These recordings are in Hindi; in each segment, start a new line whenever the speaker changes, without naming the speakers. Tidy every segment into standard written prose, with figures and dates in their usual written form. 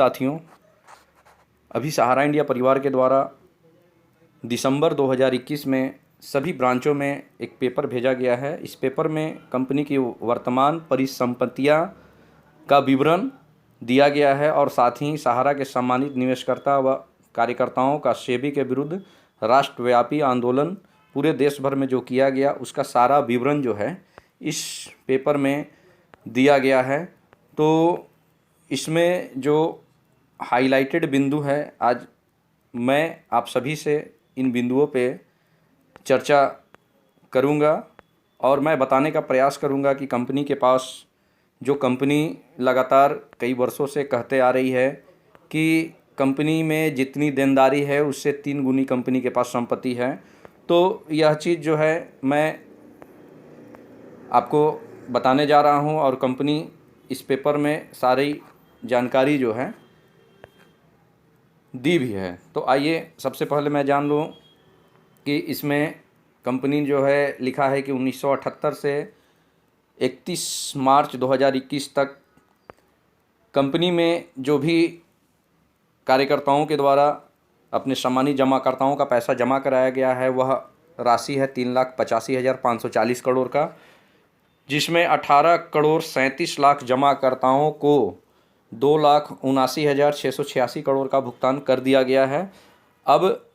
साथियों, अभी सहारा इंडिया परिवार के द्वारा दिसंबर 2021 में सभी ब्रांचों में एक पेपर भेजा गया है। इस पेपर में कंपनी की वर्तमान परिसंपत्तियां का विवरण दिया गया है और साथ ही सहारा के सम्मानित निवेशकर्ता व कार्यकर्ताओं का सेबी के विरुद्ध राष्ट्रव्यापी आंदोलन पूरे देश भर में जो किया गया उसका सारा विवरण जो है इस पेपर में दिया गया है। तो इसमें जो हाइलाइटेड बिंदु है, आज मैं आप सभी से इन बिंदुओं पे चर्चा करूंगा और मैं बताने का प्रयास करूंगा कि कंपनी के पास जो कंपनी लगातार कई वर्षों से कहते आ रही है कि कंपनी में जितनी देनदारी है उससे 3 गुनी कंपनी के पास संपत्ति है। तो यह चीज़ जो है मैं आपको बताने जा रहा हूं और कंपनी इस पेपर में सारी जानकारी जो है दी भी है। तो आइए सबसे पहले मैं जान लूँ कि इसमें कंपनी जो है लिखा है कि 1978 से 31 मार्च 2021 तक कंपनी में जो भी कार्यकर्ताओं के द्वारा अपने सम्मानित जमाकर्ताओं का पैसा जमा कराया गया है वह राशि है 3,85,540 करोड़ का, जिसमें 18 करोड़ 37 लाख जमाकर्ताओं को 2,79,686 करोड़ का भुगतान कर दिया गया है। अब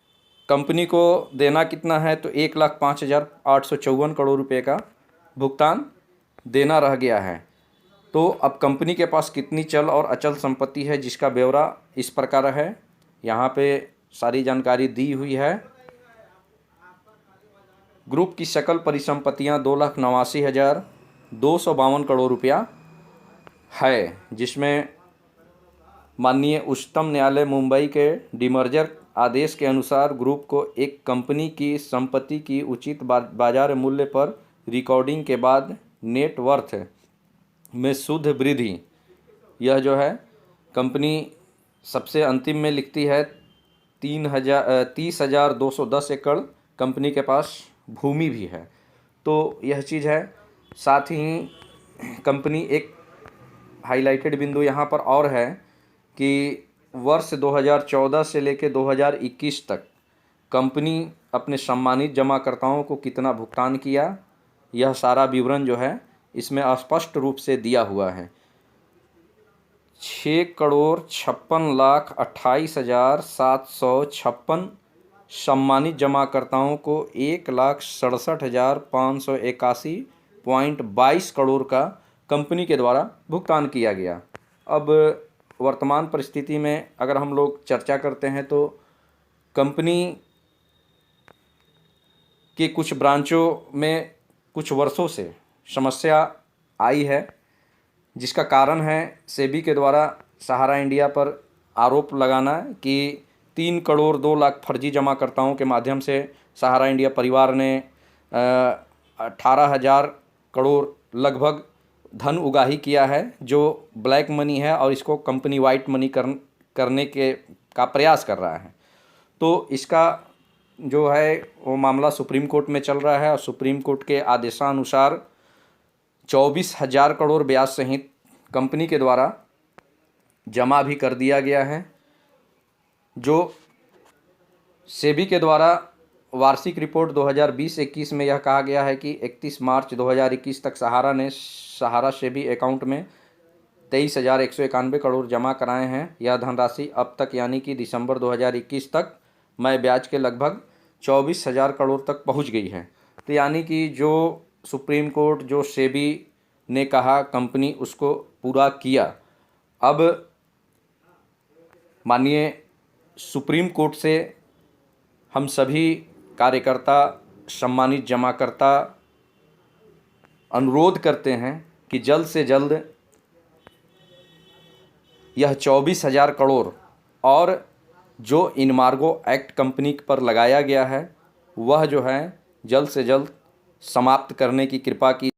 कंपनी को देना कितना है तो 1,05,854 करोड़ रुपए का भुगतान देना रह गया है। तो अब कंपनी के पास कितनी चल और अचल संपत्ति है जिसका ब्यौरा इस प्रकार है, यहाँ पे सारी जानकारी दी हुई है। ग्रुप की सकल परिसंपत्तियाँ 2,89,252 करोड़ रुपया है, जिसमें माननीय उच्चतम न्यायालय मुंबई के डिमर्जर आदेश के अनुसार ग्रुप को एक कंपनी की संपत्ति की उचित बाजार मूल्य पर रिकॉर्डिंग के बाद नेट वर्थ में शुद्ध वृद्धि, यह जो है कंपनी सबसे अंतिम में लिखती है 30,210 एकड़ कंपनी के पास भूमि भी है। तो यह चीज़ है। साथ ही कंपनी एक हाइलाइटेड बिंदु यहाँ पर और है कि वर्ष 2014 से लेकर 2021 तक कंपनी अपने सम्मानित जमाकर्ताओं को कितना भुगतान किया, यह सारा विवरण जो है इसमें स्पष्ट रूप से दिया हुआ है। 6,56,28,756 सम्मानित जमाकर्ताओं को 1,67,581.22 करोड़ का कंपनी के द्वारा भुगतान किया गया। अब वर्तमान परिस्थिति में अगर हम लोग चर्चा करते हैं तो कंपनी के कुछ ब्रांचों में कुछ वर्षों से समस्या आई है, जिसका कारण है सेबी के द्वारा सहारा इंडिया पर आरोप लगाना कि 3 करोड़ 2 लाख फर्जी जमाकर्ताओं के माध्यम से सहारा इंडिया परिवार ने 18,000 करोड़ लगभग धन उगाही किया है जो ब्लैक मनी है और इसको कंपनी वाइट मनी करने का प्रयास कर रहा है। तो इसका जो है वो मामला सुप्रीम कोर्ट में चल रहा है और सुप्रीम कोर्ट के आदेशानुसार 24,000 करोड़ ब्याज सहित कंपनी के द्वारा जमा भी कर दिया गया है। जो सेबी के द्वारा वार्षिक रिपोर्ट 2020-21 में यह कहा गया है कि 31 मार्च 2021 तक सहारा सेबी अकाउंट में 23,191 करोड़ जमा कराए हैं। यह धनराशि अब तक यानी कि दिसंबर 2021 तक मैं ब्याज के लगभग 24,000 करोड़ तक पहुंच गई है। तो यानी कि जो सुप्रीम कोर्ट जो सेबी ने कहा कंपनी उसको पूरा किया। अब माननीय सुप्रीम कोर्ट से हम सभी कार्यकर्ता सम्मानित जमाकर्ता अनुरोध करते हैं कि जल्द से जल्द यह 24,000 करोड़ और जो इनमार्गो एक्ट कंपनी पर लगाया गया है वह जो है जल्द से जल्द समाप्त करने की कृपा की।